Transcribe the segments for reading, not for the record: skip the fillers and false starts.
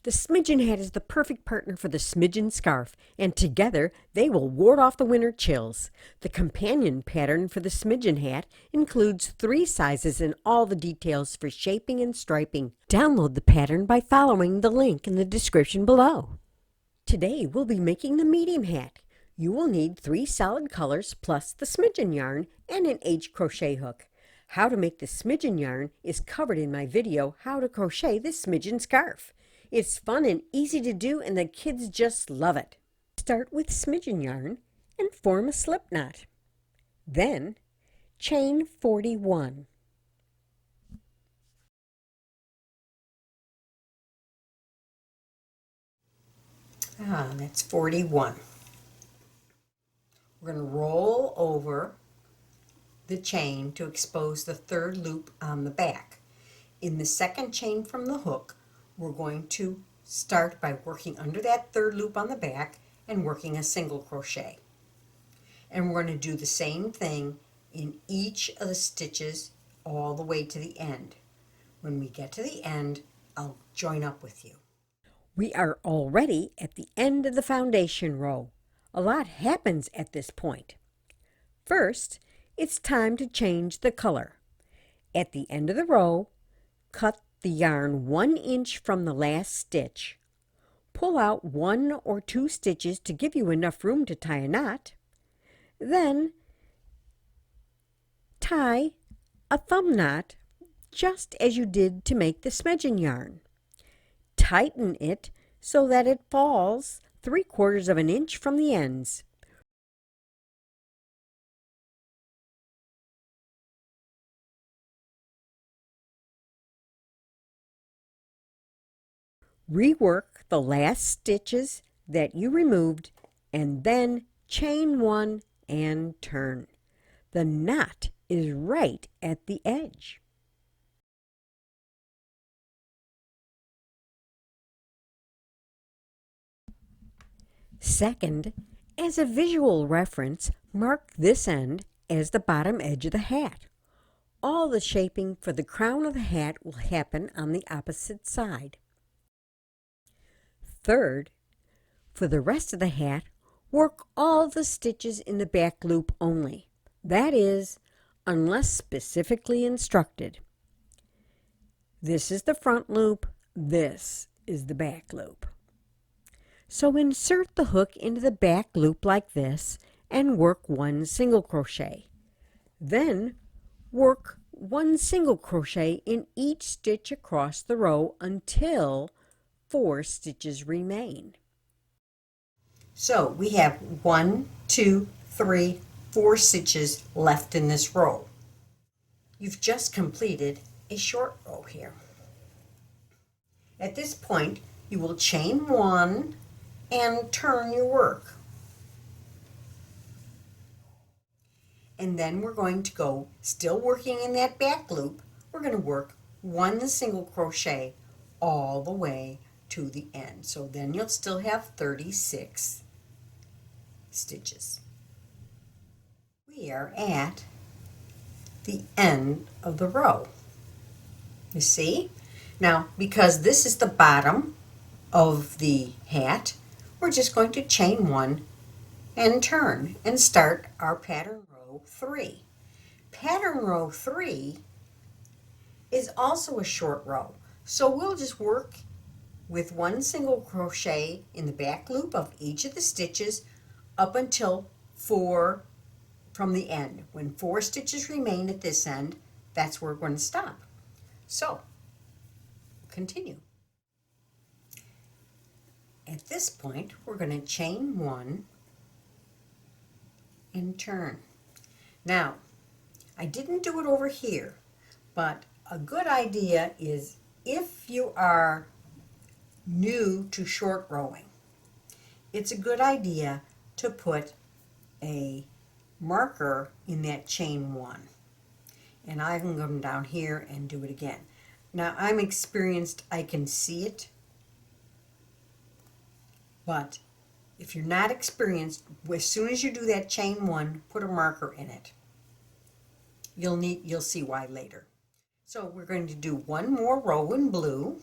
The Smidgeon Hat is the perfect partner for the Smidgeon Scarf, and together they will ward off the winter chills. The companion pattern for the Smidgeon Hat includes 3 sizes and all the details for shaping and striping. Download the pattern by following the link in the description below. Today we'll be making the medium hat. You will need 3 solid colors plus the smidgen yarn and an H crochet hook. How to make the smidgen yarn is covered in my video, How to Crochet the Smidgeon Scarf. It's fun and easy to do, and the kids just love it. Start with smidgen yarn and form a slip knot. Then chain 41. That's 41. We're going to roll over the chain to expose the 3rd loop on the back. In the 2nd chain from the hook, we're going to start by working under that 3rd loop on the back and working a single crochet. And we're going to do the same thing in each of the stitches all the way to the end. When we get to the end, I'll join up with you. We are already at the end of the foundation row. A lot happens at this point. First, it's time to change the color. At the end of the row, cut the yarn 1 inch from the last stitch. Pull out 1 or 2 stitches to give you enough room to tie a knot. Then tie a thumb knot just as you did to make the smidgen yarn. Tighten it so that it falls 3/4 of an inch from the ends. Rework the last stitches that you removed and then chain 1 and turn. The knot is right at the edge. Second, as a visual reference, mark this end as the bottom edge of the hat. All the shaping for the crown of the hat will happen on the opposite side. Third, for the rest of the hat, work all the stitches in the back loop only. That is, unless specifically instructed. This is the front loop, this is the back loop. So insert the hook into the back loop like this and work 1 single crochet. Then work 1 single crochet in each stitch across the row until 4 stitches remain. So we have 1, 2, 3, 4 stitches left in this row. You've just completed a short row here. At this point, you will chain 1 and turn your work. And then we're going to go, still working in that back loop, we're going to work 1 single crochet all the way to the end. So then you'll still have 36 stitches. We are at the end of the row. You see? Now, because this is the bottom of the hat, we're just going to chain 1 and turn and start our pattern row 3. Pattern row 3 is also a short row, so we'll just work with 1 single crochet in the back loop of each of the stitches up until 4 from the end. When 4 stitches remain at this end, that's where we're going to stop. So, continue. At this point, we're going to chain 1 and turn. Now, I didn't do it over here, but a good idea is if you are new to short rowing, it's a good idea to put a marker in that chain 1. And I can come down here and do it again. Now, I'm experienced, I can see it, but if you're not experienced, as soon as you do that chain 1, put a marker in it. You'll see why later. So we're going to do 1 more row in blue,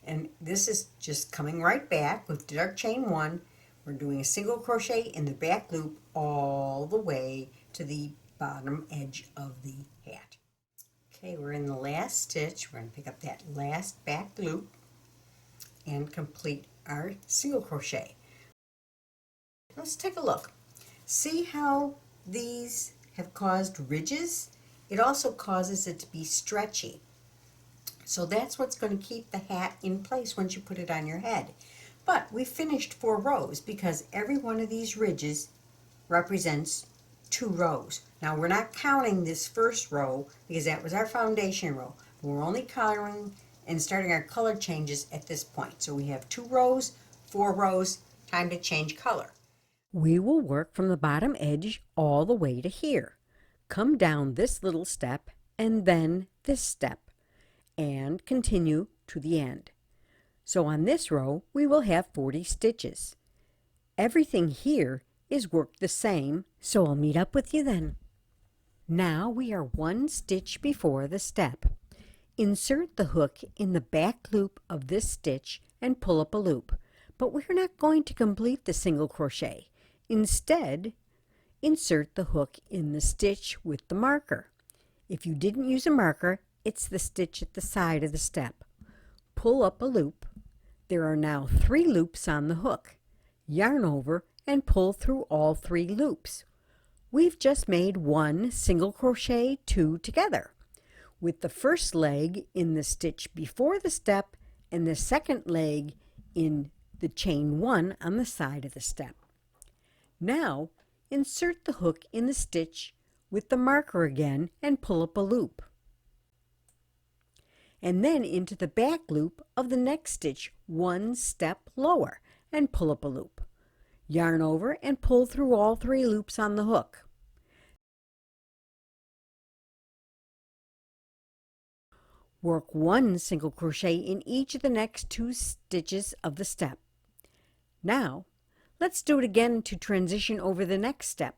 And this is just coming right back. We did our chain one. We're doing a single crochet in the back loop all the way to the bottom edge of the hat. Okay, we're in the last stitch. We're going to pick up that last back loop and complete our single crochet. Let's take a look. See how these have caused ridges? It also causes it to be stretchy. So that's what's going to keep the hat in place once you put it on your head. But we finished 4 rows because every one of these ridges represents 2 rows. Now we're not counting this first row because that was our foundation row. We're only coloring and starting our color changes at this point. So we have 2 rows, 4 rows, time to change color. We will work from the bottom edge all the way to here. Come down this little step and then this step and continue to the end. So on this row we will have 40 stitches. Everything here is worked the same, so I'll meet up with you then. Now we are 1 stitch before the step. Insert the hook in the back loop of this stitch and pull up a loop, but we're not going to complete the single crochet. Instead, insert the hook in the stitch with the marker. If you didn't use a marker, it's the stitch at the side of the step. Pull up a loop. There are now 3 loops on the hook. Yarn over and pull through all 3 loops. We've just made 1 single crochet 2 together, with the first leg in the stitch before the step and the second leg in the chain 1 on the side of the step. Now insert the hook in the stitch with the marker again and pull up a loop, and then into the back loop of the next stitch 1 step lower and pull up a loop. Yarn over and pull through all 3 loops on the hook. Work 1 single crochet in each of the next 2 stitches of the step. Now let's do it again to transition over the next step.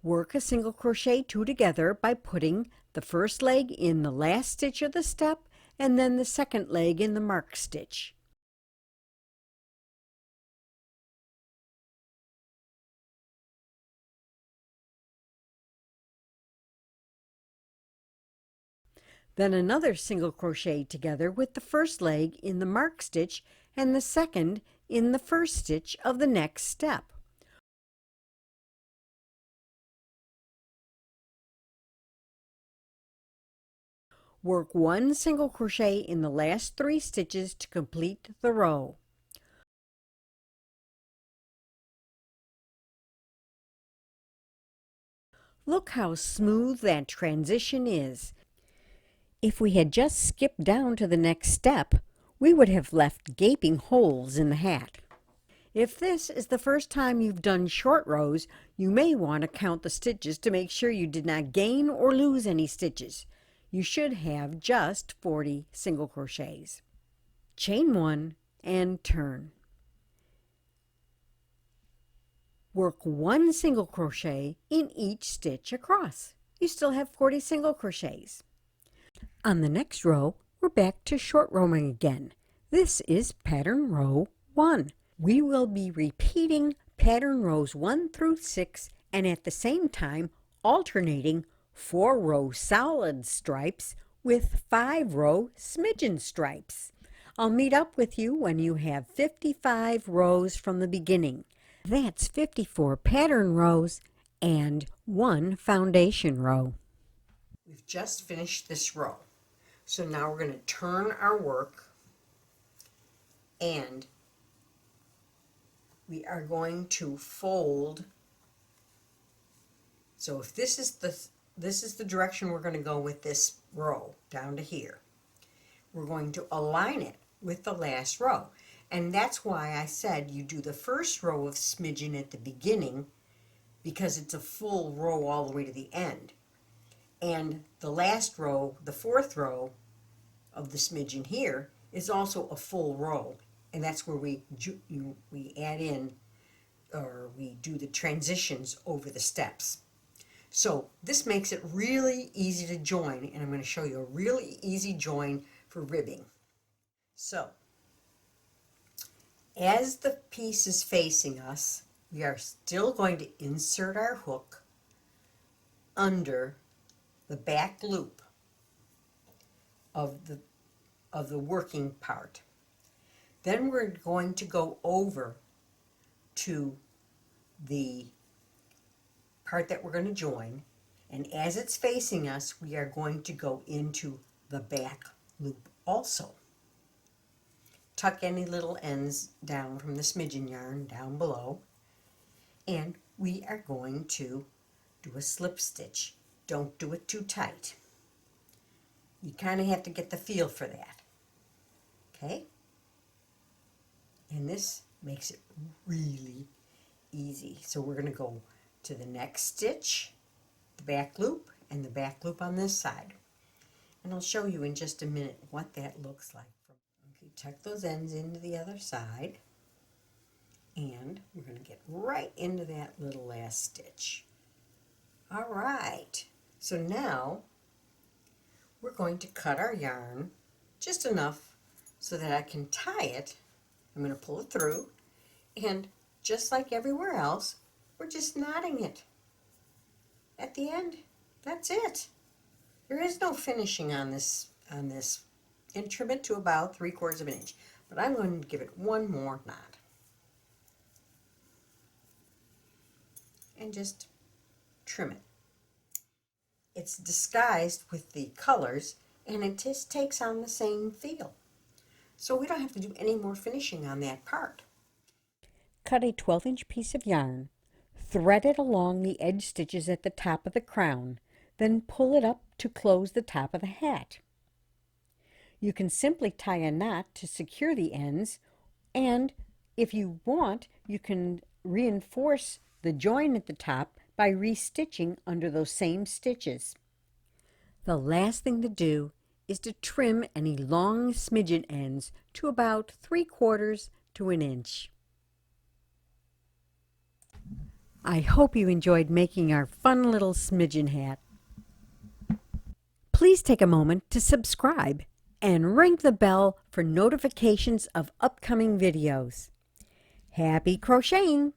Work a single crochet 2 together by putting the first leg in the last stitch of the step and then the second leg in the marked stitch. Then another single crochet together with the first leg in the marked stitch and the second in the first stitch of the next step. Work 1 single crochet in the last 3 stitches to complete the row. Look how smooth that transition is. If we had just skipped down to the next step, we would have left gaping holes in the hat. If this is the first time you've done short rows, you may want to count the stitches to make sure you did not gain or lose any stitches. You should have just 40 single crochets. Chain 1 and turn. Work 1 single crochet in each stitch across. You still have 40 single crochets. On the next row, we're back to short rowing again. This is pattern row 1. We will be repeating pattern rows 1 through 6 and at the same time alternating 4-row solid stripes with 5-row smidgen stripes. I'll meet up with you when you have 55 rows from the beginning. That's 54 pattern rows and 1 foundation row. We've just finished this row. So now we're going to turn our work and we are going to fold. So if this is the direction we're going to go with this row down to here, we're going to align it with the last row. And that's why I said you do the first row of smidgen at the beginning, because it's a full row all the way to the end. And the last row, the 4th row of the smidgen here, is also a full row. And that's where we add in, or we do the transitions over the steps. So this makes it really easy to join, and I'm going to show you a really easy join for ribbing. So As the piece is facing us, we are still going to insert our hook under the back loop of the working part. Then we're going to go over to the part that we're going to join, and as it's facing us, we are going to go into the back loop also. Tuck any little ends down from the smidgen yarn down below, and we are going to do a slip stitch. Don't do it too tight. You kind of have to get the feel for that. Okay? And this makes it really easy. So we're going to go to the next stitch, the back loop, and the back loop on this side. And I'll show you in just a minute what that looks like. Okay, tuck those ends into the other side, and we're going to get right into that little last stitch. All right, so now we're going to cut our yarn just enough so that I can tie it. I'm going to pull it through, and just like everywhere else, we're just knotting it at the end. That's it. There is no finishing on this and trim it to about 3/4 of an inch, but I'm going to give it one more knot and just trim it. It's disguised with the colors, and it just takes on the same feel. So we don't have to do any more finishing on that part. Cut a 12-inch piece of yarn, thread it along the edge stitches at the top of the crown, then pull it up to close the top of the hat. You can simply tie a knot to secure the ends, and if you want, you can reinforce the join at the top by restitching under those same stitches. The last thing to do is to trim any long smidgen ends to about 3/4 to an inch. I hope you enjoyed making our fun little smidgen hat. Please take a moment to subscribe and ring the bell for notifications of upcoming videos. Happy crocheting!